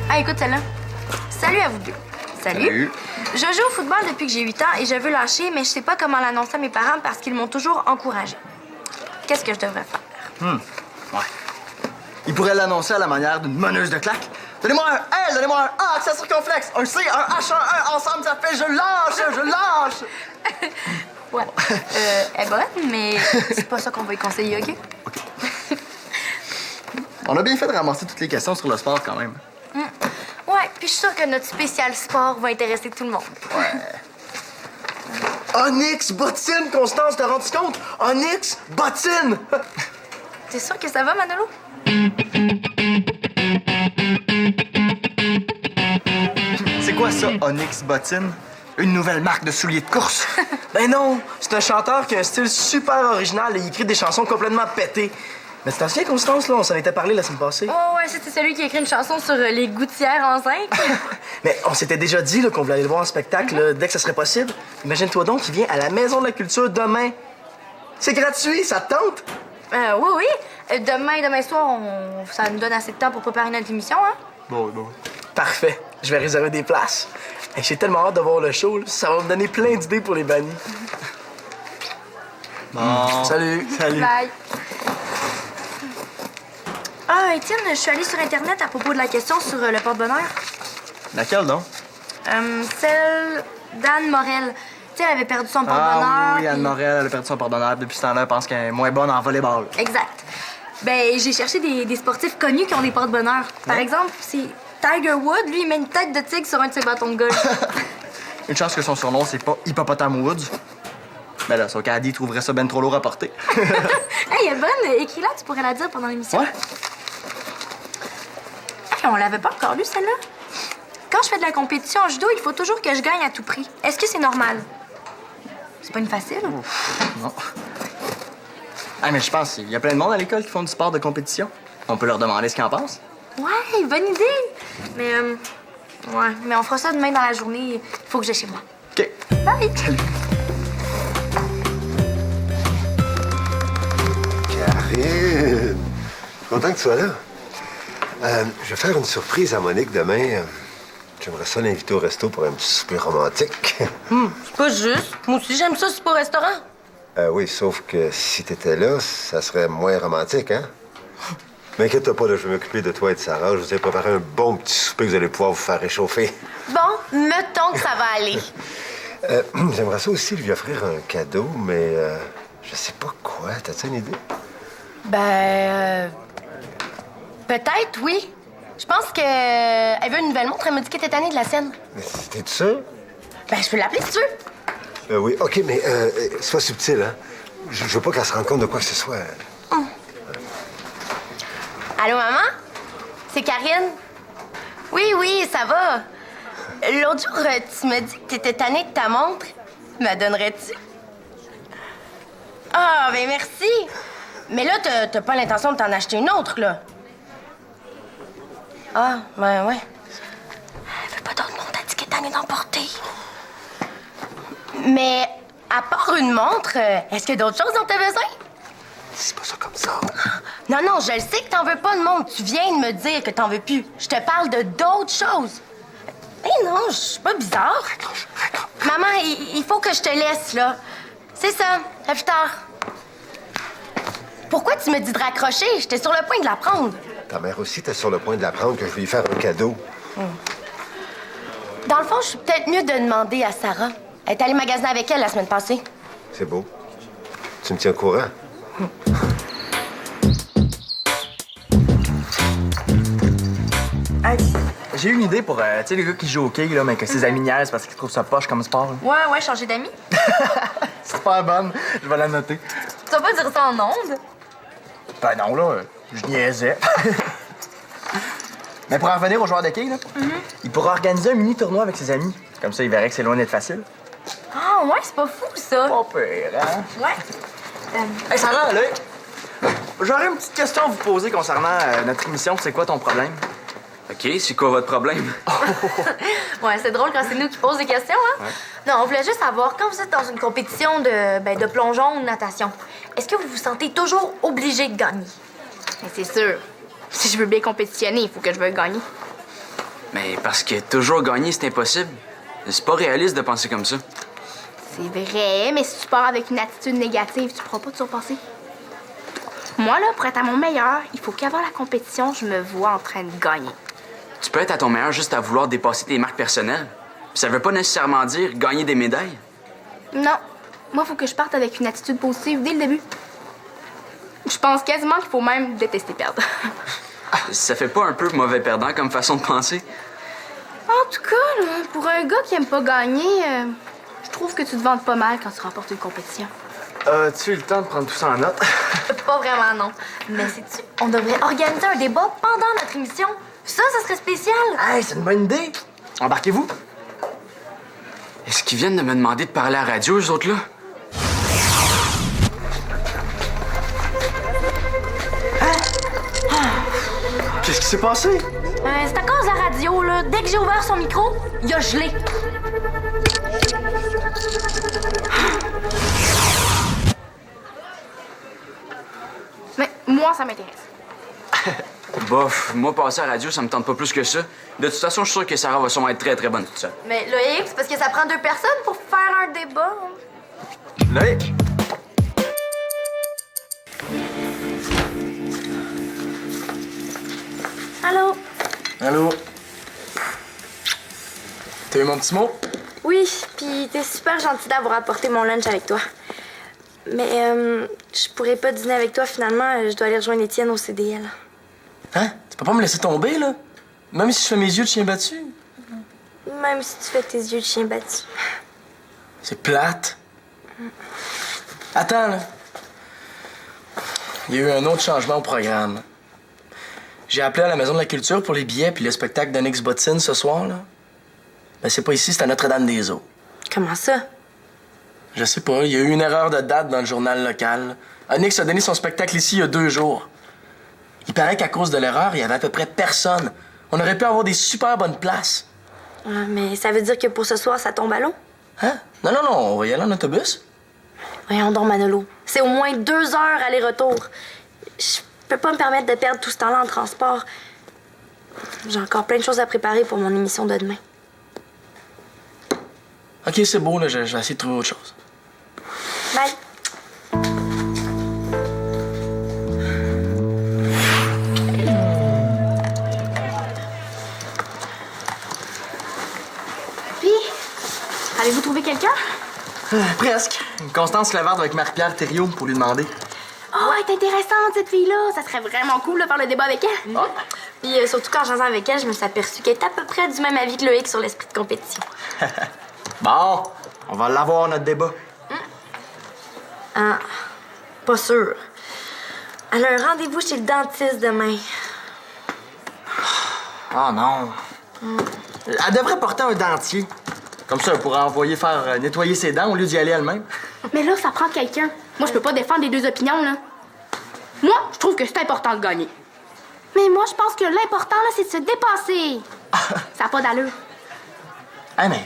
Ah, écoute celle-là. Salut à vous deux. Salut. Je joue au football depuis que j'ai 8 ans et je veux lâcher, mais je sais pas comment l'annoncer à mes parents parce qu'ils m'ont toujours encouragée. Qu'est-ce que je devrais faire? Ouais. Il pourrait l'annoncer à la manière d'une meneuse de claques. Donnez-moi un L, donnez-moi un A, accent circonflexe, un C, un H, un E, ensemble ça fait je lâche. Ouais. Elle est bonne, mais c'est pas ça qu'on va y conseiller, OK? On a bien fait de ramasser toutes les questions sur le sport quand même. Ouais, puis je suis sûre que notre spécial sport va intéresser tout le monde. Onyx, bottine, Constance, t'as rendu compte? Onyx, bottine! T'es sûr que ça va, Manolo? C'est quoi ça, Onyx Bottine? Une nouvelle marque de souliers de course? Ben non, c'est un chanteur qui a un style super original et il écrit des chansons complètement pétées. Mais tu t'en souviens, Constance, là? On s'en était parlé la semaine passée. Oh, ouais, c'était celui qui a écrit une chanson sur les gouttières enceintes. Mais on s'était déjà dit là, qu'on voulait aller le voir en spectacle là, dès que ça serait possible. Imagine-toi donc, il vient à la Maison de la Culture demain. C'est gratuit, ça te tente? Oui. Demain soir, ça nous donne assez de temps pour préparer notre émission, hein? Bon. Parfait. Je vais réserver des places. Hey, j'ai tellement hâte de voir le show. Là. Ça va me donner plein d'idées pour les bannis. Bon. Salut. Bye. Ah, Étienne, je suis allée sur Internet à propos de la question sur le porte-bonheur. Laquelle donc? Celle d'Anne Morel. Tu sais, elle avait perdu son porte-bonheur. Ah oui, Anne puis- Morel, elle a perdu son porte-bonheur. Depuis ce temps-là, elle pense qu'elle est moins bonne en volleyball. Exact. Ben, j'ai cherché des sportifs connus qui ont des porte-bonheur. Par exemple, c'est Tiger Woods. Lui, il met une tête de tigre sur un de ses bâtons de golf. Une chance que son surnom, c'est pas Hippopotame Woods. Ben là, son caddie trouverait ça ben trop lourd à porter. Hey, elle est bonne. Écris-la, tu pourrais la dire pendant l'émission. Ouais? Hey, on l'avait pas encore lu, celle-là. Quand je fais de la compétition en judo, il faut toujours que je gagne à tout prix. Est-ce que c'est normal? C'est pas une facile? Non. Ah, mais je pense qu'il y a plein de monde à l'école qui font du sport de compétition. On peut leur demander ce qu'ils en pensent. Ouais, bonne idée. Mais on fera ça demain dans la journée. Il faut que j'aille chez moi. OK. Bye. Salut. Karine! Content que tu sois là. Je vais faire une surprise à Monique demain. J'aimerais ça l'inviter au resto pour un petit souper romantique. C'est pas juste. Moi aussi, j'aime ça, c'est pas au restaurant. Oui, sauf que si t'étais là, ça serait moins romantique, hein? Mais inquiète-toi pas, là, je vais m'occuper de toi et de Sarah. Je vous ai préparé un bon petit souper que vous allez pouvoir vous faire réchauffer. Bon, mettons que ça va aller. J'aimerais ça aussi lui offrir un cadeau, mais je sais pas quoi. T'as-tu une idée? Peut-être, oui. Je pense qu'elle veut une nouvelle montre. Elle m'a dit qu'elle était tannée de la scène. Mais t'es sûr? Ben, je peux l'appeler si tu veux. Oui, OK, mais sois subtil, hein? Je veux pas qu'elle se rende compte de quoi que ce soit. Allô, maman? C'est Karine? Oui, ça va. L'autre jour, tu m'as dit que t'étais tannée de ta montre. Me la donnerais-tu? Ah, ben merci. Mais là, t'as pas l'intention de t'en acheter une autre, là. Ah, ben ouais. Elle veut pas d'autre montre, elle dit qu'elle est tannée d'en porter. Mais à part une montre, est-ce qu'il y a d'autres choses dont t'as besoin? C'est pas ça comme ça. Non, je le sais que t'en veux pas de montre. Tu viens de me dire que t'en veux plus. Je te parle de d'autres choses. Eh non, je suis pas bizarre. Maman, il faut que je te laisse, là. C'est ça. À plus tard. Pourquoi tu me dis de raccrocher? J'étais sur le point de la prendre. Ta mère aussi était sur le point de l'apprendre que je vais lui faire un cadeau. Dans le fond, je suis peut-être mieux de demander à Sarah. Elle est allée magasiner avec elle la semaine passée. C'est beau. Tu me tiens au courant? Hey, j'ai une idée pour, tu sais, les gars qui jouent au hockey, là, mais que ses amis niaisent parce qu'ils trouvent ça poche comme sport. Là. Ouais, changer d'amis. C'est super bonne. Je vais la noter. Tu vas pas dire ça en ondes? Ben non, là. Je niaisais. Mais pour en revenir aux joueurs de quilles, là, il pourra organiser un mini-tournoi avec ses amis. Comme ça, il verrait que c'est loin d'être facile. Ah, ouais, c'est pas fou, ça. Pas pire, hein? Ouais. Hey, Sarah, là, j'aurais une petite question à vous poser concernant notre émission. C'est quoi ton problème? OK, c'est quoi votre problème? Ouais, c'est drôle quand c'est nous qui posons des questions, hein? Ouais. Non, on voulait juste savoir, quand vous êtes dans une compétition de plongeon ou de natation, est-ce que vous vous sentez toujours obligé de gagner? Mais c'est sûr. Si je veux bien compétitionner, il faut que je veuille gagner. Mais parce que toujours gagner, c'est impossible. C'est pas réaliste de penser comme ça. C'est vrai, mais si tu pars avec une attitude négative, tu pourras pas te surpasser. Moi, là, pour être à mon meilleur, il faut qu'avant la compétition, je me vois en train de gagner. Tu peux être à ton meilleur juste à vouloir dépasser tes marques personnelles. Puis ça veut pas nécessairement dire gagner des médailles. Non. Moi, il faut que je parte avec une attitude positive dès le début. Je pense quasiment qu'il faut même détester perdre. Ça fait pas un peu mauvais perdant comme façon de penser? En tout cas, là, pour un gars qui aime pas gagner, je trouve que tu te vantes pas mal quand tu remportes une compétition. As-tu eu le temps de prendre tout ça en note? Pas vraiment, non. Mais sais-tu, on devrait organiser un débat pendant notre émission. Ça serait spécial. Hey, c'est une bonne idée! Embarquez-vous? Est-ce qu'ils viennent de me demander de parler à la radio, eux autres, là? Qu'est-ce qui s'est passé? C'est à cause de la radio, là. Dès que j'ai ouvert son micro, il a gelé. Mais moi, ça m'intéresse. Bof, moi, passer à la radio, ça me tente pas plus que ça. De toute façon, je suis sûr que Sarah va sûrement être très, très bonne toute seule. Mais Loïc, c'est parce que ça prend 2 personnes pour faire un débat. Loïc! Allô? Allô? T'as eu mon petit mot? Oui, puis t'es super gentil d'avoir apporté mon lunch avec toi. Mais je pourrais pas dîner avec toi finalement, je dois aller rejoindre Étienne au CDL. Hein? Tu peux pas me laisser tomber, là? Même si je fais mes yeux de chien battu? Même si tu fais tes yeux de chien battu. C'est plate. Attends, là. Il y a eu un autre changement au programme. J'ai appelé à la Maison de la Culture pour les billets puis le spectacle d'Onyx Bottine ce soir, là. Ben, c'est pas ici, c'est à Notre-Dame-des-Eaux. Comment ça? Je sais pas, il y a eu une erreur de date dans le journal local. Onyx a donné son spectacle ici il y a 2 jours. Il paraît qu'à cause de l'erreur, il y avait à peu près personne. On aurait pu avoir des super bonnes places. Ah, mais ça veut dire que pour ce soir, ça tombe à l'eau? Hein? Non, non, non, on va y aller en autobus. Voyons donc, Manolo. C'est au moins 2 heures aller-retour. Je peux pas me permettre de perdre tout ce temps-là en transport. J'ai encore plein de choses à préparer pour mon émission de demain. OK, c'est beau, là, je vais essayer de trouver autre chose. Bye. Puis, avez-vous trouvé quelqu'un? Presque. Constance Clavarde avec Marie-Pierre Thériault pour lui demander. Oh, elle est intéressante, cette fille-là. Ça serait vraiment cool de faire le débat avec elle. Ah. Puis surtout qu'en jasant avec elle, je me suis aperçue qu'elle est à peu près du même avis que Loïc sur l'esprit de compétition. Bon, on va l'avoir, notre débat. Ah, pas sûr. Elle a un rendez-vous chez le dentiste demain. Oh non. Elle devrait porter un dentier. Comme ça, elle pourra envoyer faire nettoyer ses dents au lieu d'y aller elle-même. Mais là, ça prend quelqu'un. Moi, je peux pas défendre les 2 opinions, là. Moi, je trouve que c'est important de gagner. Mais moi, je pense que l'important, là, c'est de se dépasser. Ça n'a pas d'allure. Hey, mais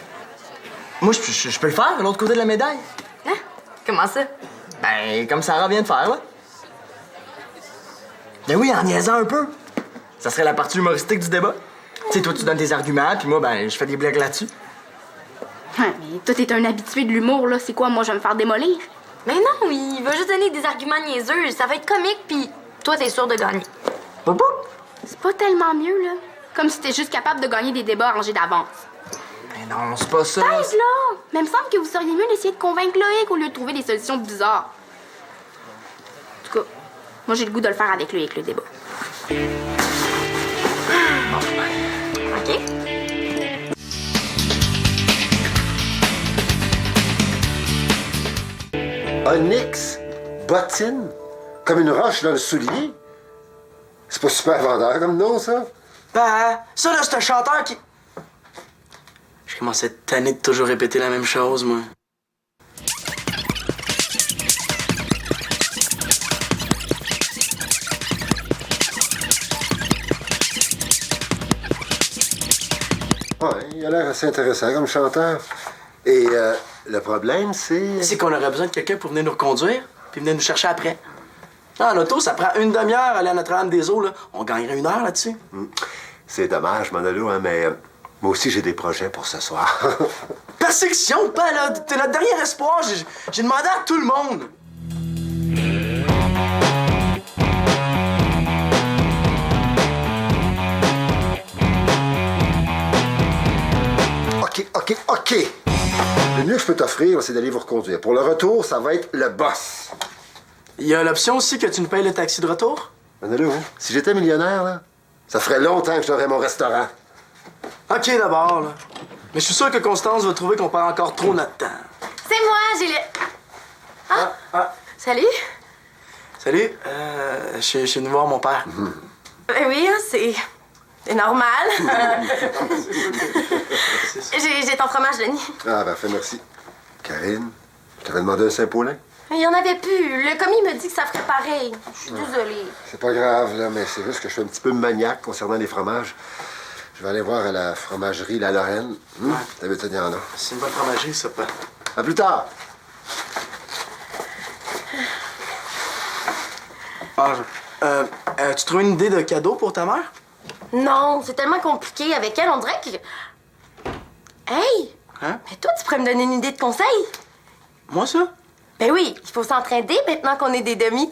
moi, je peux le faire, de l'autre côté de la médaille. Hein? Comment ça? Ben, comme Sarah vient de faire, là. Ben oui, en niaisant un peu. Ça serait la partie humoristique du débat. Tu sais, toi, tu donnes tes arguments, puis moi, ben, je fais des blagues là-dessus. Ouais, mais toi, t'es un habitué de l'humour, là. C'est quoi, moi, je vais me faire démolir? Mais non, il va juste donner des arguments niaiseux. Ça va être comique, puis toi, t'es sûr de gagner. Papa? C'est pas tellement mieux, là. Comme si t'étais juste capable de gagner des débats arrangés d'avance. Ben non, c'est pas ça. Pèse, là! Mais il me semble que vous seriez mieux d'essayer de convaincre Loïc au lieu de trouver des solutions bizarres. En tout cas, moi, j'ai le goût de le faire avec Loïc, le débat. OK? Onyx bottine? Comme une roche dans le soulier? C'est pas super vendeur comme nom, ça? Ben, ça, là, c'est un chanteur qui... Je commence à être tanné de toujours répéter la même chose, moi. Ouais, il a l'air assez intéressant comme chanteur. Et le problème, c'est... C'est qu'on aurait besoin de quelqu'un pour venir nous reconduire, puis venir nous chercher après. En auto, ça prend une demi-heure aller à Notre-Dame-des-Eaux, là. On gagnerait 1 heure là-dessus. C'est dommage, Manolo, hein, mais moi aussi, j'ai des projets pour ce soir. Persecution, pas là. T'es notre dernier espoir. J'ai demandé à tout le monde. OK. Le mieux que je peux t'offrir, c'est d'aller vous reconduire. Pour le retour, ça va être le boss. Il y a l'option aussi que tu nous payes le taxi de retour. Manolo, si j'étais millionnaire, là, ça ferait longtemps que j'aurais mon restaurant. OK, d'abord, là. Mais je suis sûr que Constance va trouver qu'on perd encore trop notre temps. C'est moi, j'ai le... Salut. Salut, je suis venu voir mon père. Ben oui, hein, c'est normal. J'ai ton fromage, Denis. Ah, parfait, merci. Karine, je t'avais demandé un Saint-Paulin. Il y en avait plus. Le commis me dit que ça ferait pareil. Je suis désolée. C'est pas grave, là, mais c'est juste que je suis un petit peu maniaque concernant les fromages. Je vais aller voir à la fromagerie La Lorraine. D'habitude, il y en a. C'est une bonne fromagerie, ça, pas. À plus tard. Tu trouves une idée de cadeau pour ta mère? Non, c'est tellement compliqué avec elle, on dirait que... Hey! Hein? Mais toi, tu pourrais me donner une idée de conseil? Moi, ça? Ben oui, il faut s'entraider maintenant qu'on est des demi.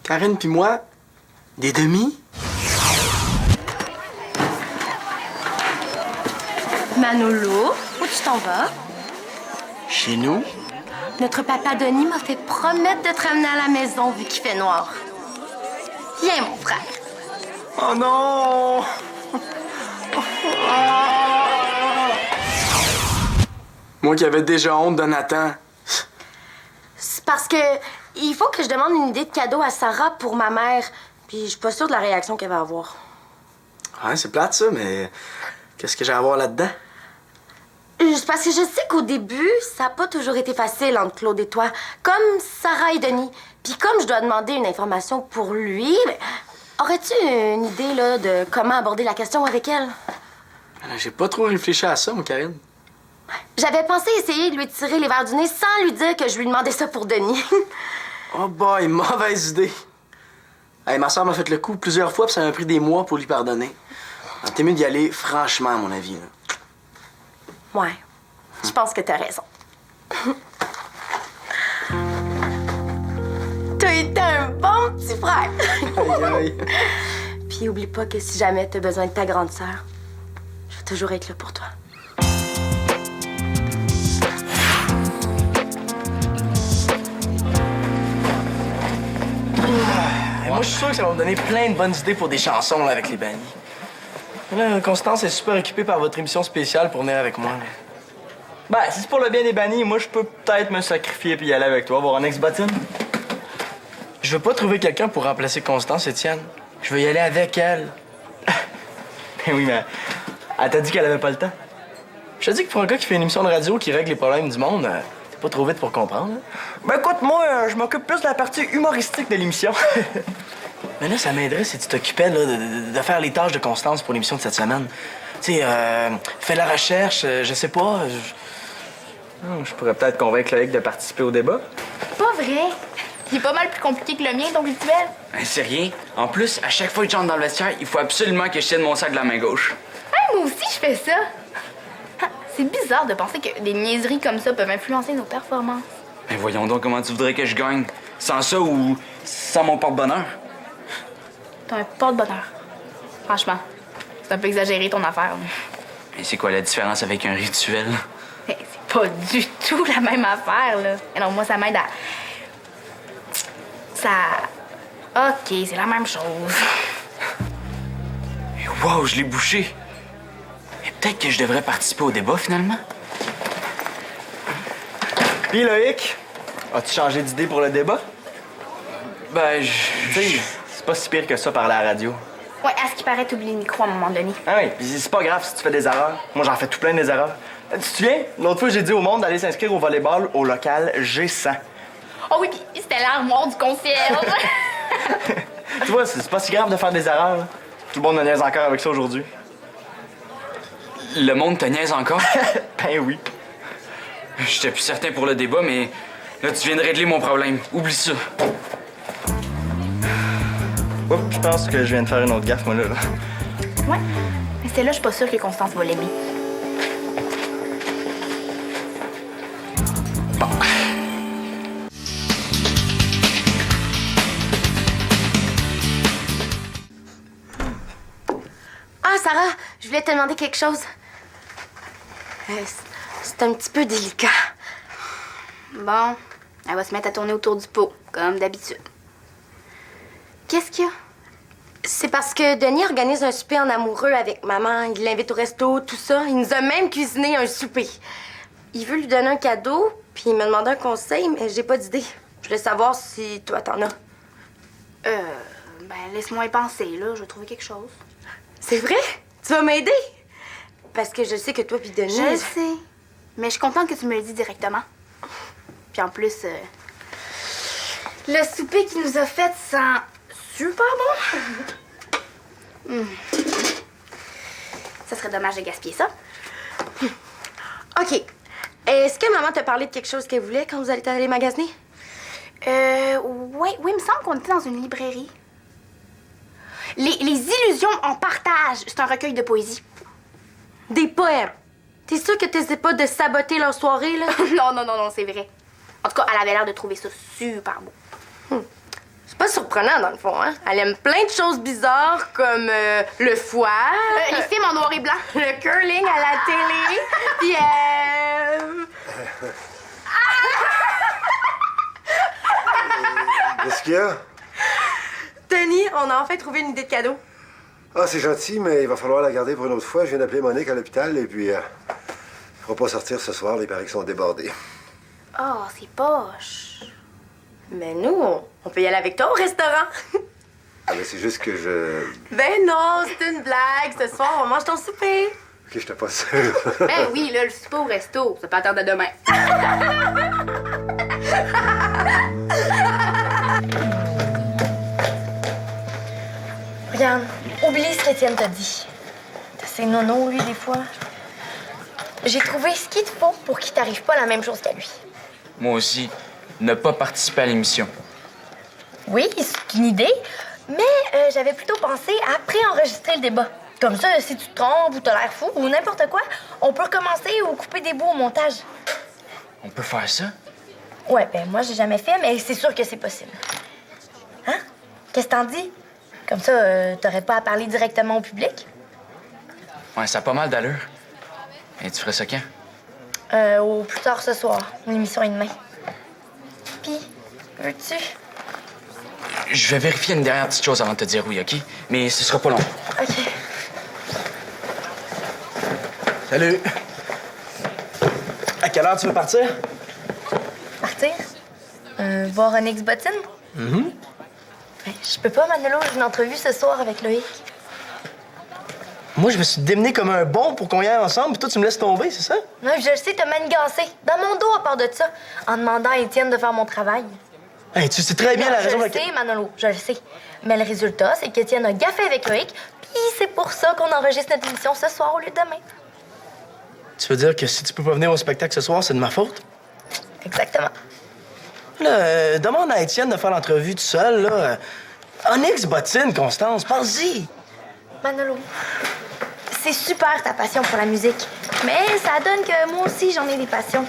Karine puis moi, des demi? Manolo, où tu t'en vas? Chez nous? Notre papa Denis m'a fait promettre de te ramener à la maison vu qu'il fait noir. Viens, mon frère. Oh non! Moi qui avais déjà honte de Nathan. C'est parce que il faut que je demande une idée de cadeau à Sarah pour ma mère. Puis je suis pas sûre de la réaction qu'elle va avoir. Ouais, c'est plate ça, mais qu'est-ce que j'ai à voir là-dedans? C'est parce que je sais qu'au début, ça n'a pas toujours été facile entre Claude et toi. Comme Sarah et Denis. Puis comme je dois demander une information pour lui, ben, aurais-tu une idée là, de comment aborder la question avec elle? J'ai pas trop réfléchi à ça, mon Karine. J'avais pensé essayer de lui tirer les verres du nez sans lui dire que je lui demandais ça pour Denis. Oh boy, mauvaise idée. Hey, ma soeur m'a fait le coup plusieurs fois, puis ça m'a pris des mois pour lui pardonner. Alors, t'es mieux d'y aller franchement, à mon avis. Là. Ouais, je pense que t'as raison. T'as été un bon petit frère. Aïe, aïe. Puis oublie pas que si jamais t'as besoin de ta grande sœur, je vais toujours être là pour toi. Moi, je suis sûr que ça va me donner plein de bonnes idées pour des chansons là, avec les bannis. Là, Constance est super occupée par votre émission spéciale pour venir avec moi. Là. Ben, si c'est pour le bien des bannis, moi, je peux peut-être me sacrifier puis y aller avec toi, voir un ex-bottine. Je veux pas trouver quelqu'un pour remplacer Constance, Étienne. Je veux y aller avec elle. Ben oui, mais elle t'a dit qu'elle avait pas le temps. Je te dis que pour un gars qui fait une émission de radio qui règle les problèmes du monde, t'es pas trop vite pour comprendre. Hein? Ben écoute, moi, je m'occupe plus de la partie humoristique de l'émission. Mais là, ça m'aiderait si tu t'occupais là, de faire les tâches de Constance pour l'émission de cette semaine. Tu sais, fais la recherche, je sais pas. Je pourrais peut-être convaincre Loïc de participer au débat. Pas vrai. Il est pas mal plus compliqué que le mien, ton rituel. C'est rien. En plus, à chaque fois que je rentre dans le vestiaire, il faut absolument que je tienne mon sac de la main gauche. Hey, moi aussi, je fais ça. Ah, c'est bizarre de penser que des niaiseries comme ça peuvent influencer nos performances. Mais voyons donc comment tu voudrais que je gagne. Sans ça ou sans mon porte-bonheur. T'as un porte-bonheur. Franchement, c'est un peu exagéré ton affaire. Mais c'est quoi la différence avec un rituel? C'est pas du tout la même affaire, là. Et non, moi, ça m'aide à... Ça... OK, c'est la même chose. Wow, je l'ai bouché. Mais peut-être que je devrais participer au débat, finalement. Puis Loïc, as-tu changé d'idée pour le débat? Ben, Tu sais, pas si pire que ça parler à la radio. Ouais, à ce qui paraît, t'oublies le micro à un moment donné. Ah oui, puis c'est pas grave si tu fais des erreurs. Moi, j'en fais tout plein des erreurs. Tu te souviens? L'autre fois, j'ai dit au monde d'aller s'inscrire au volleyball au local G100. Oh oui, puis c'était l'armoire du concierge. Tu vois, c'est pas si grave de faire des erreurs. Là. Tout le monde me niaise encore avec ça aujourd'hui. Le monde te niaise encore? Ben oui. J'étais plus certain pour le débat, mais là, tu viens de régler mon problème. Oublie ça. Oups, je pense que je viens de faire une autre gaffe, moi, là. Ouais, mais c'est là, je suis pas sûre que Constance va l'aimer. Ah, Sarah, je voulais te demander quelque chose. C'est un petit peu délicat. Bon, elle va se mettre à tourner autour du pot, comme d'habitude. Qu'est-ce qu'il y a? C'est parce que Denis organise un souper en amoureux avec maman. Il l'invite au resto, tout ça. Il nous a même cuisiné un souper. Il veut lui donner un cadeau, puis il m'a demandé un conseil, mais j'ai pas d'idée. Je voulais savoir si toi, t'en as. Ben, laisse-moi y penser, là. Je vais trouver quelque chose. C'est vrai? Tu vas m'aider? Parce que je sais que toi puis Denis... Je le sais. Mais je suis contente que tu me le dis directement. Puis en plus, le souper qu'il nous a fait sent super bon. Ça serait dommage de gaspiller ça. OK. Est-ce que maman t'a parlé de quelque chose qu'elle voulait quand vous allez aller magasiner? Oui, il me semble qu'on était dans une librairie. Les illusions en partage. C'est un recueil de poésie. Des poèmes. T'es sûre que t'essaies pas de saboter leur soirée, là? non, c'est vrai. En tout cas, elle avait l'air de trouver ça super beau. C'est pas surprenant, dans le fond, hein? Elle aime plein de choses bizarres, comme le foie... Les films en noir et blanc. le curling à la télé, puis Qu'est-ce qu'il y a? Denis, on a enfin trouvé une idée de cadeau. Ah, c'est gentil, mais il va falloir la garder pour une autre fois. Je viens d'appeler Monique à l'hôpital et puis... il fera pas sortir ce soir. Il paraît qu'ils sont débordés. Oh, c'est poche. Mais nous, on peut y aller avec toi au restaurant. Ah, mais c'est juste que je... Ben non, c'est une blague. Ce soir, on mange ton souper. OK, j'étais pas sûr. Ben oui, là, le souper au resto. Ça peut attendre à demain. Regarde, oublie ce qu'Étienne t'a dit. C'est nono, lui, des fois. J'ai trouvé ce qu'il te faut pour qu'il t'arrive pas la même chose qu'à lui. Moi aussi, ne pas participer à l'émission. Oui, c'est une idée, mais j'avais plutôt pensé à pré-enregistrer le débat. Comme ça, si tu te trompes ou t'as l'air fou ou n'importe quoi, on peut recommencer ou couper des bouts au montage. On peut faire ça? Ouais, ben moi, j'ai jamais fait, mais c'est sûr que c'est possible. Hein? Qu'est-ce que t'en dis? Comme ça, t'aurais pas à parler directement au public? Ouais, ça a pas mal d'allure. Et tu ferais ça quand? Au plus tard ce soir. L'émission est demain. Puis, veux-tu? Je vais vérifier une dernière petite chose avant de te dire oui, OK? Mais ce sera pas long. OK. Salut. À quelle heure tu veux partir? Partir? Voir Onyx Bottine? Ben, je peux pas, Manolo. J'ai une entrevue ce soir avec Loïc. Moi, je me suis démené comme un bon pour qu'on y aille ensemble, puis toi, tu me laisses tomber, c'est ça? Non, je le sais, t'as manigancé. Dans mon dos, à part de ça, en demandant à Étienne de faire mon travail. Hey, tu sais très bien Non, la raison je pour le laquelle... sais, Manolo, je le sais. Mais le résultat, c'est qu'Étienne a gaffé avec Loïc, puis c'est pour ça qu'on enregistre notre émission ce soir au lieu de demain. Tu veux dire que si tu peux pas venir au spectacle ce soir, c'est de ma faute? Exactement. Là, demande à Étienne de faire l'entrevue tout seul, là. Onyx Bottine, Constance, pense-y. Manolo, c'est super ta passion pour la musique. Mais ça donne que moi aussi, j'en ai des passions.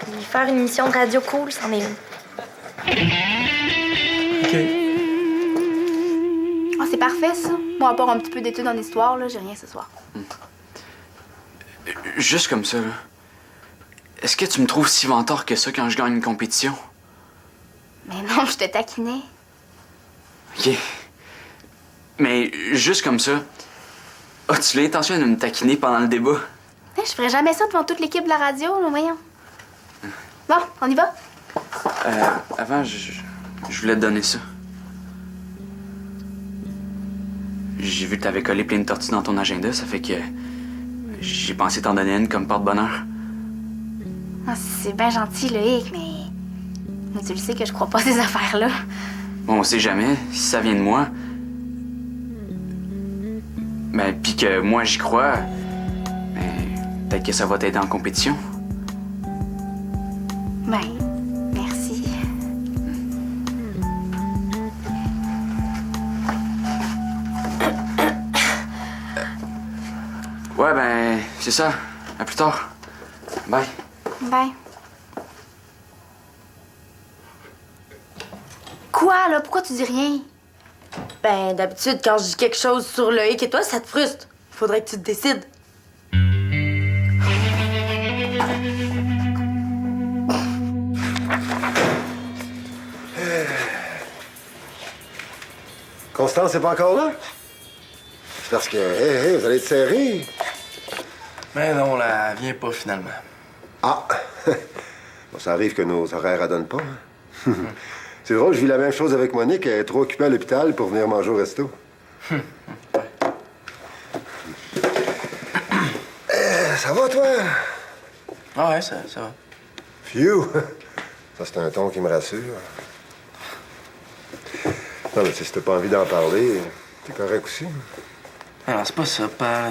Puis faire une émission de radio cool, c'en est une. OK. Ah, c'est parfait, ça. Moi, à part un petit peu d'études en histoire, là, j'ai rien ce soir. Juste comme ça, là. Est-ce que tu me trouves si vantard que ça quand je gagne une compétition? Mais non, je te taquinais. OK. Mais juste comme ça, as-tu l'intention de me taquiner pendant le débat? Hein, je ferais jamais ça devant toute l'équipe de la radio, là, voyons. Bon, on y va? Avant, je voulais te donner ça. J'ai vu que t'avais collé plein de tortues dans ton agenda, ça fait que j'ai pensé t'en donner une comme porte-bonheur. Ah, c'est bien gentil, Loïc, mais tu le sais que je crois pas à ces affaires-là. Bon, on sait jamais, si ça vient de moi. Ben, pis que moi j'y crois, ben, peut-être que ça va t'aider en compétition. Ben, merci. Ouais, ben, c'est ça. À plus tard. Bye. Bye. Quoi, là? Pourquoi tu dis rien? Ben, d'habitude, quand je dis quelque chose sur Loïc et toi, ça te frustre. Faudrait que tu te décides. Constance n'est pas encore là? C'est parce que, hé, vous allez être serrés. Mais non, là, elle vient pas finalement. Ah! Bon, ça arrive que nos horaires ne donnent pas. Hein? C'est drôle, je vis la même chose avec Monique. Elle est trop occupée à l'hôpital pour venir manger au resto. Ça va, toi? Ah ouais, ça va. Phew! Ça, c'est un ton qui me rassure. Non, mais si t'as pas envie d'en parler, t'es correct aussi. Alors, c'est pas ça, pas.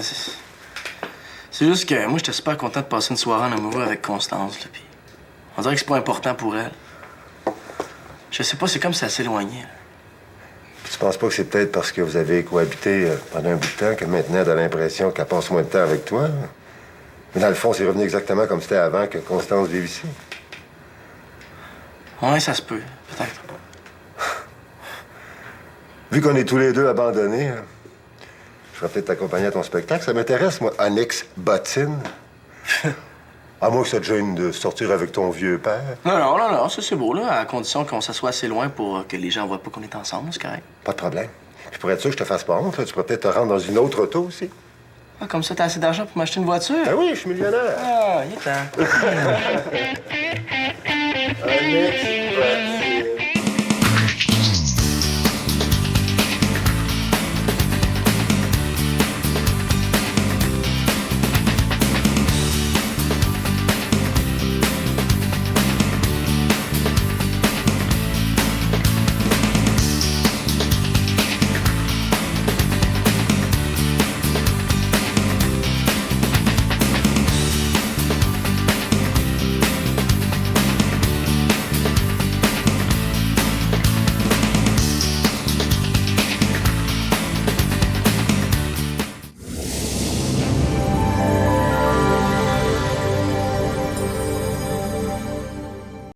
C'est juste que moi, j'étais super content de passer une soirée en amoureux avec Constance, là, puis on dirait que c'est pas important pour elle. Je sais pas, c'est comme si elle s'éloignait. Là. Puis tu penses pas que c'est peut-être parce que vous avez cohabité pendant un bout de temps que maintenant t'as l'impression qu'elle passe moins de temps avec toi? Mais dans le fond, c'est revenu exactement comme c'était avant que Constance vive ici. Ouais, ça se peut, peut-être. Vu qu'on est tous les deux abandonnés, je ferais peut-être t'accompagner à ton spectacle. Ça m'intéresse, moi, Onyx Bottine. À moins que ça te gêne de sortir avec ton vieux père. Non, ça c'est beau, là, à condition qu'on s'assoie assez loin pour que les gens voient pas qu'on est ensemble, c'est correct. Pas de problème. Puis pour être sûr que je te fasse pas honte, là, tu pourrais peut-être te rendre dans une autre auto aussi. Ah, comme ça, t'as assez d'argent pour m'acheter une voiture? Ben oui, je suis millionnaire. Ah, il est temps. Onyx Bottine.